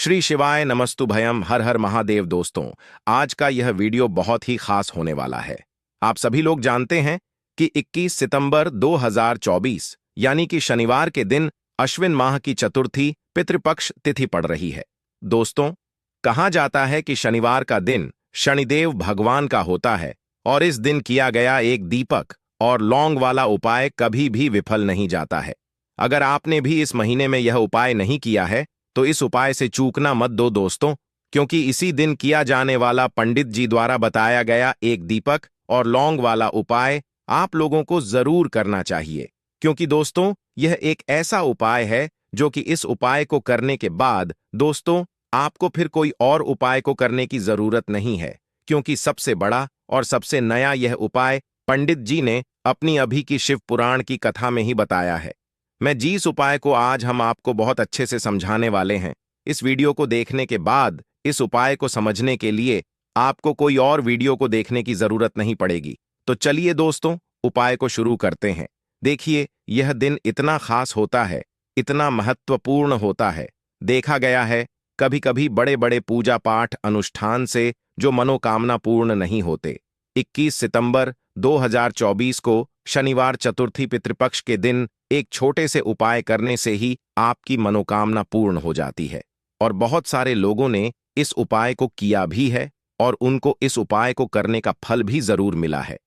श्री शिवाय नमस्तुभयम। हर हर महादेव। दोस्तों, आज का यह वीडियो बहुत ही खास होने वाला है। आप सभी लोग जानते हैं कि 21 सितंबर 2024 यानी कि शनिवार के दिन अश्विन माह की चतुर्थी पितृपक्ष तिथि पड़ रही है। दोस्तों, कहा जाता है कि शनिवार का दिन शनिदेव भगवान का होता है और इस दिन किया गया एक दीपक और लौंग वाला उपाय कभी भी विफल नहीं जाता है। अगर आपने भी इस महीने में यह उपाय नहीं किया है तो इस उपाय से चूकना मत दो दोस्तों, क्योंकि इसी दिन किया जाने वाला पंडित जी द्वारा बताया गया एक दीपक और लौंग वाला उपाय आप लोगों को जरूर करना चाहिए। क्योंकि दोस्तों, यह एक ऐसा उपाय है जो कि इस उपाय को करने के बाद दोस्तों आपको फिर कोई और उपाय को करने की जरूरत नहीं है, क्योंकि सबसे बड़ा और सबसे नया यह उपाय पंडित जी ने अपनी अभी की शिव पुराण की कथा में ही बताया है। मैं जिस उपाय को आज हम आपको बहुत अच्छे से समझाने वाले हैं, इस वीडियो को देखने के बाद इस उपाय को समझने के लिए आपको कोई और वीडियो को देखने की जरूरत नहीं पड़ेगी। तो चलिए दोस्तों, उपाय को शुरू करते हैं। देखिए, यह दिन इतना खास होता है, इतना महत्वपूर्ण होता है। देखा गया है कभी कभी बड़े बड़े पूजा पाठ अनुष्ठान से जो मनोकामना पूर्ण नहीं होते। 21 सितंबर 2024 को शनिवार चतुर्थी पितृपक्ष के दिन एक छोटे से उपाय करने से ही आपकी मनोकामना पूर्ण हो जाती है। और बहुत सारे लोगों ने इस उपाय को किया भी है और उनको इस उपाय को करने का फल भी जरूर मिला है।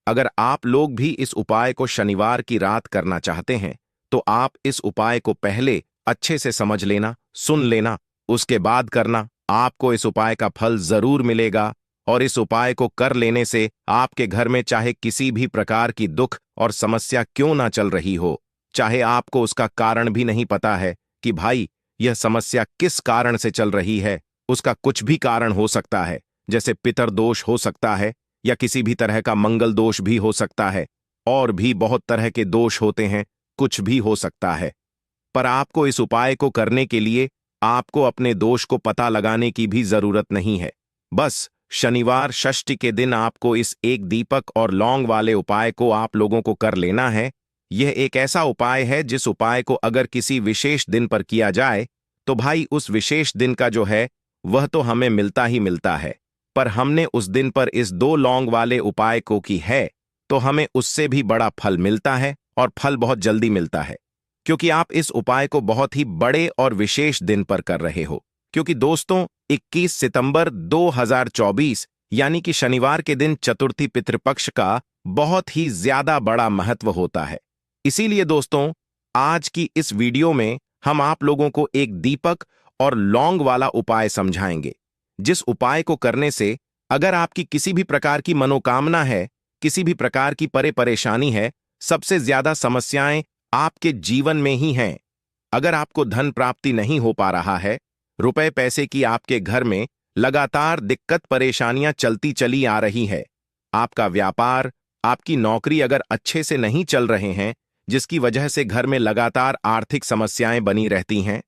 अगर आप लोग भी इस उपाय को शनिवार की रात करना चाहते हैं तो आप इस उपाय को पहले अच्छे से समझ लेना, सुन लेना, उसके बाद करना। आपको इस उपाय का फल जरूर मिलेगा और इस उपाय को कर लेने से आपके घर में चाहे किसी भी प्रकार की दुख और समस्या क्यों ना चल रही हो, चाहे आपको उसका कारण भी नहीं पता है कि भाई यह समस्या किस कारण से चल रही है, उसका कुछ भी कारण हो सकता है, जैसे पितर दोष हो सकता है या किसी भी तरह का मंगल दोष भी हो सकता है, और भी बहुत तरह के दोष होते हैं, कुछ भी हो सकता है। पर आपको इस उपाय को करने के लिए आपको अपने दोष को पता लगाने की भी जरूरत नहीं है। बस शनिवार षष्ठी के दिन आपको इस एक दीपक और लौंग वाले उपाय को आप लोगों को कर लेना है। यह एक ऐसा उपाय है जिस उपाय को अगर किसी विशेष दिन पर किया जाए तो भाई उस विशेष दिन का जो है वह तो हमें मिलता ही मिलता है, पर हमने उस दिन पर इस 2 लौंग वाले उपाय को की है तो हमें उससे भी बड़ा फल मिलता है और फल बहुत जल्दी मिलता है, क्योंकि आप इस उपाय को बहुत ही बड़े और विशेष दिन पर कर रहे हो। क्योंकि दोस्तों, 21 सितंबर 2024 यानी कि शनिवार के दिन चतुर्थी पितृपक्ष का बहुत ही ज्यादा बड़ा महत्व होता है। इसीलिए दोस्तों, आज की इस वीडियो में हम आप लोगों को एक दीपक और लौंग वाला उपाय समझाएंगे, जिस उपाय को करने से अगर आपकी किसी भी प्रकार की मनोकामना है, किसी भी प्रकार की परेशानी है, सबसे ज्यादा समस्याएं आपके जीवन में ही हैं। अगर आपको धन प्राप्ति नहीं हो पा रहा है, रुपए पैसे की आपके घर में लगातार दिक्कत परेशानियां चलती चली आ रही है, आपका व्यापार, आपकी नौकरी अगर अच्छे से नहीं चल रहे हैं, जिसकी वजह से घर में लगातार आर्थिक समस्याएं बनी रहती हैं,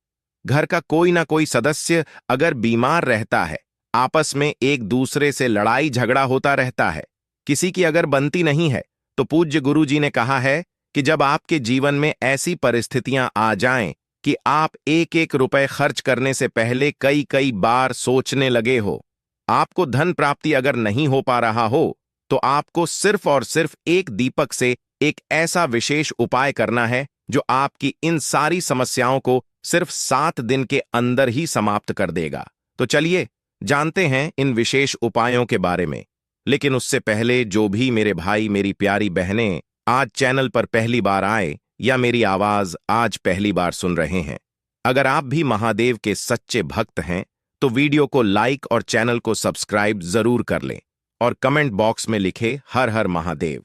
घर का कोई ना कोई सदस्य अगर बीमार रहता है, आपस में एक दूसरे से लड़ाई झगड़ा होता रहता है, किसी की अगर बनती नहीं है, तो पूज्य गुरु जी ने कहा है कि जब आपके जीवन में ऐसी परिस्थितियां आ जाएं कि आप एक एक रुपए खर्च करने से पहले कई कई बार सोचने लगे हो, आपको धन प्राप्ति अगर नहीं हो पा रहा हो, तो आपको सिर्फ और सिर्फ एक दीपक से एक ऐसा विशेष उपाय करना है जो आपकी इन सारी समस्याओं को सिर्फ 7 दिन के अंदर ही समाप्त कर देगा। तो चलिए जानते हैं इन विशेष उपायों के बारे में। लेकिन उससे पहले जो भी मेरे भाई मेरी प्यारी बहनें आज चैनल पर पहली बार आए या मेरी आवाज आज पहली बार सुन रहे हैं, अगर आप भी महादेव के सच्चे भक्त हैं तो वीडियो को लाइक और चैनल को सब्सक्राइब जरूर कर लें और कमेंट बॉक्स में लिखे हर हर महादेव।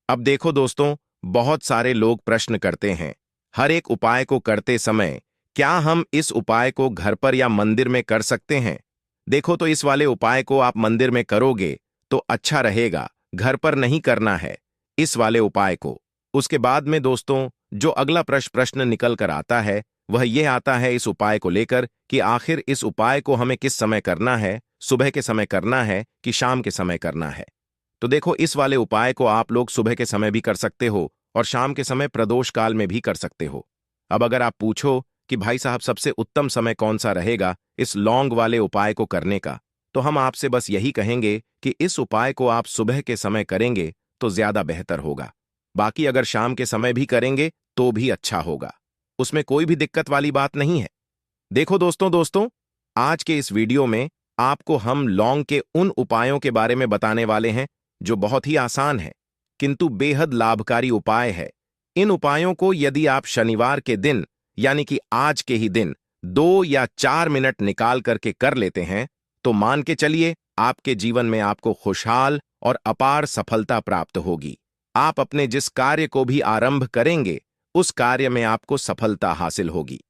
अब देखो दोस्तों, बहुत सारे लोग प्रश्न करते हैं हर एक उपाय को करते समय क्या हम इस उपाय को घर पर या मंदिर में कर सकते हैं। देखो, तो इस वाले उपाय को आप मंदिर में करोगे तो अच्छा रहेगा, घर पर नहीं करना है इस वाले उपाय को। उसके बाद में दोस्तों जो अगला प्रश्न निकल कर आता है वह यह आता है इस उपाय को लेकर कि आखिर इस उपाय को हमें किस समय करना है, सुबह के समय करना है कि शाम के समय करना है। तो देखो, इस वाले उपाय को आप लोग सुबह के समय भी कर सकते हो और शाम के समय प्रदोष काल में भी कर सकते हो। अब अगर आप पूछो कि भाई साहब सबसे उत्तम समय कौन सा रहेगा इस लौंग वाले उपाय को करने का, तो हम आपसे बस यही कहेंगे कि इस उपाय को आप सुबह के समय करेंगे तो ज्यादा बेहतर होगा। बाकी अगर शाम के समय भी करेंगे तो भी अच्छा होगा, उसमें कोई भी दिक्कत वाली बात नहीं है। देखो दोस्तों, आज के इस वीडियो में आपको हम लौंग के उन उपायों के बारे में बताने वाले हैं जो बहुत ही आसान है किंतु बेहद लाभकारी उपाय है। इन उपायों को यदि आप शनिवार के दिन यानी कि आज के ही दिन 2 या 4 मिनट निकाल करके कर लेते हैं तो मान के चलिए आपके जीवन में आपको खुशहाल और अपार सफलता प्राप्त होगी। आप अपने जिस कार्य को भी आरंभ करेंगे उस कार्य में आपको सफलता हासिल होगी।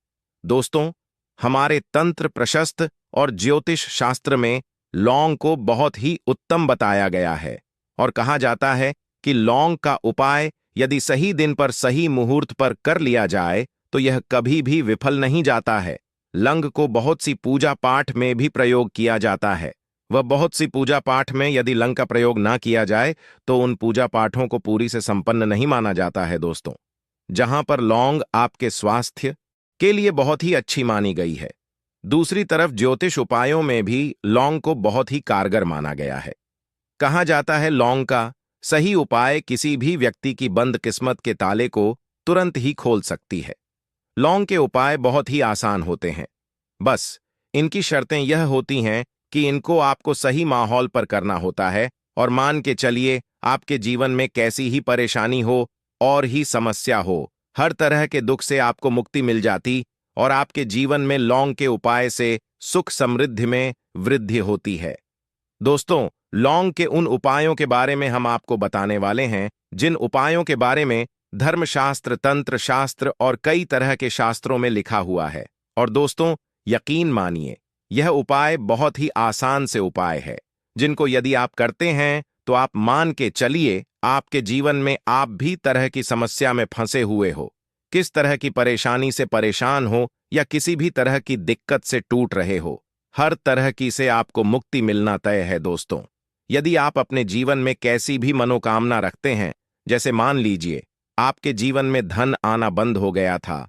दोस्तों, हमारे तंत्र प्रशस्त्र और ज्योतिष शास्त्र में लौंग को बहुत ही उत्तम बताया गया है और कहा जाता है कि लौंग का उपाय यदि सही दिन पर सही मुहूर्त पर कर लिया जाए तो यह कभी भी विफल नहीं जाता है। लौंग को बहुत सी पूजा पाठ में भी प्रयोग किया जाता है। वह बहुत सी पूजा पाठ में यदि लौंग का प्रयोग ना किया जाए तो उन पूजा पाठों को पूरी से संपन्न नहीं माना जाता है। दोस्तों, जहां पर लौंग आपके स्वास्थ्य के लिए बहुत ही अच्छी मानी गई है, दूसरी तरफ ज्योतिष उपायों में भी लौंग को बहुत ही कारगर माना गया है। कहा जाता है लौंग का सही उपाय किसी भी व्यक्ति की बंद किस्मत के ताले को तुरंत ही खोल सकती है। लौंग के उपाय बहुत ही आसान होते हैं, बस इनकी शर्तें यह होती हैं कि इनको आपको सही माहौल पर करना होता है और मान के चलिए आपके जीवन में कैसी ही परेशानी हो और ही समस्या हो, हर तरह के दुख से आपको मुक्ति मिल जाती और आपके जीवन में लौंग के उपाय से सुख समृद्धि में वृद्धि होती है। दोस्तों, लौंग के उन उपायों के बारे में हम आपको बताने वाले हैं जिन उपायों के बारे में धर्मशास्त्र, तंत्र शास्त्र और कई तरह के शास्त्रों में लिखा हुआ है। और दोस्तों, यकीन मानिए यह उपाय बहुत ही आसान से उपाय है जिनको यदि आप करते हैं तो आप मान के चलिए आपके जीवन में आप भी तरह की समस्या में फंसे हुए हो, किस तरह की परेशानी से परेशान हो या किसी भी तरह की दिक्कत से टूट रहे हो, हर तरह की से आपको मुक्ति मिलना तय है। दोस्तों, यदि आप अपने जीवन में कैसी भी मनोकामना रखते हैं, जैसे मान लीजिए आपके जीवन में धन आना बंद हो गया था,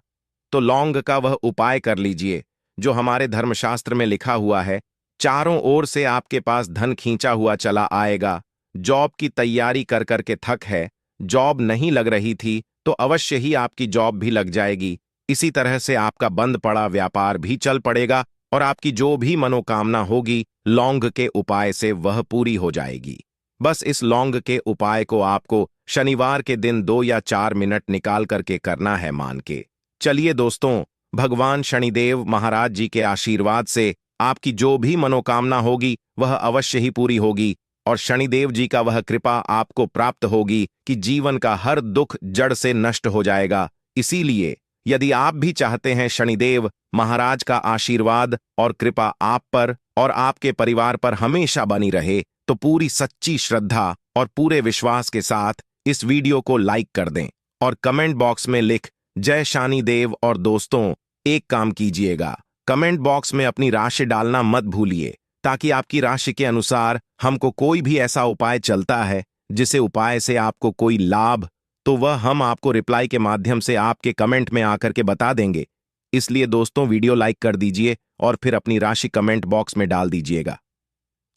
तो लौंग का वह उपाय कर लीजिए जो हमारे धर्मशास्त्र में लिखा हुआ है। चारों ओर से आपके पास धन खींचा हुआ चला आएगा। जॉब की तैयारी कर करके थक है, जॉब नहीं लग रही थी तो अवश्य ही आपकी जॉब भी लग जाएगी। इसी तरह से आपका बंद पड़ा व्यापार भी चल पड़ेगा और आपकी जो भी मनोकामना होगी लौंग के उपाय से वह पूरी हो जाएगी। बस इस लौंग के उपाय को आपको शनिवार के दिन 2 या 4 मिनट निकाल करके करना है मान के चलिए। दोस्तों, भगवान शनिदेव महाराज जी के आशीर्वाद से आपकी जो भी मनोकामना होगी वह अवश्य ही पूरी होगी और शनिदेव जी का वह कृपा आपको प्राप्त होगी कि जीवन का हर दुख जड़ से नष्ट हो जाएगा। इसीलिए यदि आप भी चाहते हैं शनिदेव महाराज का आशीर्वाद और कृपा आप पर और आपके परिवार पर हमेशा बनी रहे, तो पूरी सच्ची श्रद्धा और पूरे विश्वास के साथ इस वीडियो को लाइक कर दें और कमेंट बॉक्स में लिख जय शनिदेव। और दोस्तों, एक काम कीजिएगा, कमेंट बॉक्स में अपनी राशि डालना मत भूलिए ताकि आपकी राशि के अनुसार हमको कोई भी ऐसा उपाय चलता है जिसे उपाय से आपको कोई लाभ, तो वह हम आपको रिप्लाई के माध्यम से आपके कमेंट में आकर के बता देंगे। इसलिए दोस्तों, वीडियो लाइक कर दीजिए और फिर अपनी राशि कमेंट बॉक्स में डाल दीजिएगा।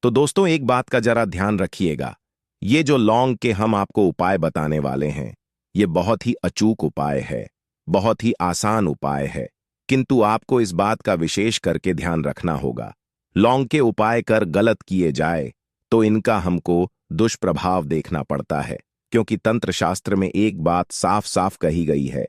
तो दोस्तों, एक बात का जरा ध्यान रखिएगा, ये जो लौंग के हम आपको उपाय बताने वाले हैं ये बहुत ही अचूक उपाय है, बहुत ही आसान उपाय है, किंतु आपको इस बात का विशेष करके ध्यान रखना होगा। लौंग के उपाय कर गलत किए जाए तो इनका हमको दुष्प्रभाव देखना पड़ता है, क्योंकि तंत्र शास्त्र में एक बात साफ साफ कही गई है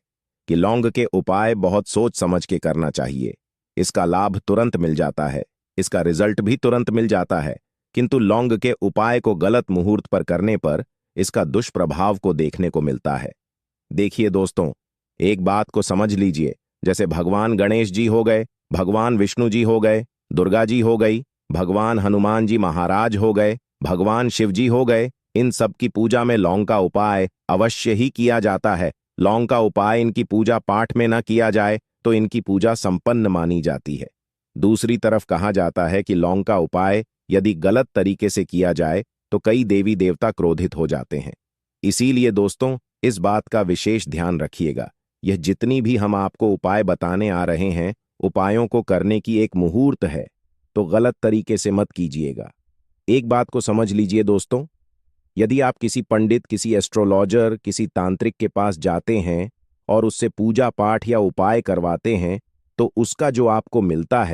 कि लौंग के उपाय बहुत सोच समझ के करना चाहिए। इसका लाभ तुरंत मिल जाता है, इसका रिजल्ट भी तुरंत मिल जाता है, किंतु लौंग के उपाय को गलत मुहूर्त पर करने पर इसका दुष्प्रभाव को देखने को मिलता है। देखिए दोस्तों, एक बात को समझ लीजिए, जैसे भगवान गणेश जी हो गए, भगवान विष्णु जी हो गए, दुर्गा जी हो गई, भगवान हनुमान जी महाराज हो गए, भगवान शिव जी हो गए, इन सब की पूजा में लौंग का उपाय अवश्य ही किया जाता है। लौंग का उपाय इनकी पूजा पाठ में न किया जाए तो इनकी पूजा संपन्न मानी जाती है। दूसरी तरफ कहा जाता है कि लौंग का उपाय यदि गलत तरीके से किया जाए तो कई देवी देवता क्रोधित हो जाते हैं। इसीलिए दोस्तों, इस बात का विशेष ध्यान रखिएगा। यह जितनी भी हम आपको उपाय बताने आ रहे हैं, उपायों को करने की एक मुहूर्त है, तो गलत तरीके से मत कीजिएगा। एक बात को समझ लीजिए दोस्तों, यदि आप किसी पंडित, किसी एस्ट्रोलॉजर, किसी तांत्रिक के पास जाते हैं और उससे पूजा पाठ या उपाय करवाते हैं, तो उसका जो आपको मिलता है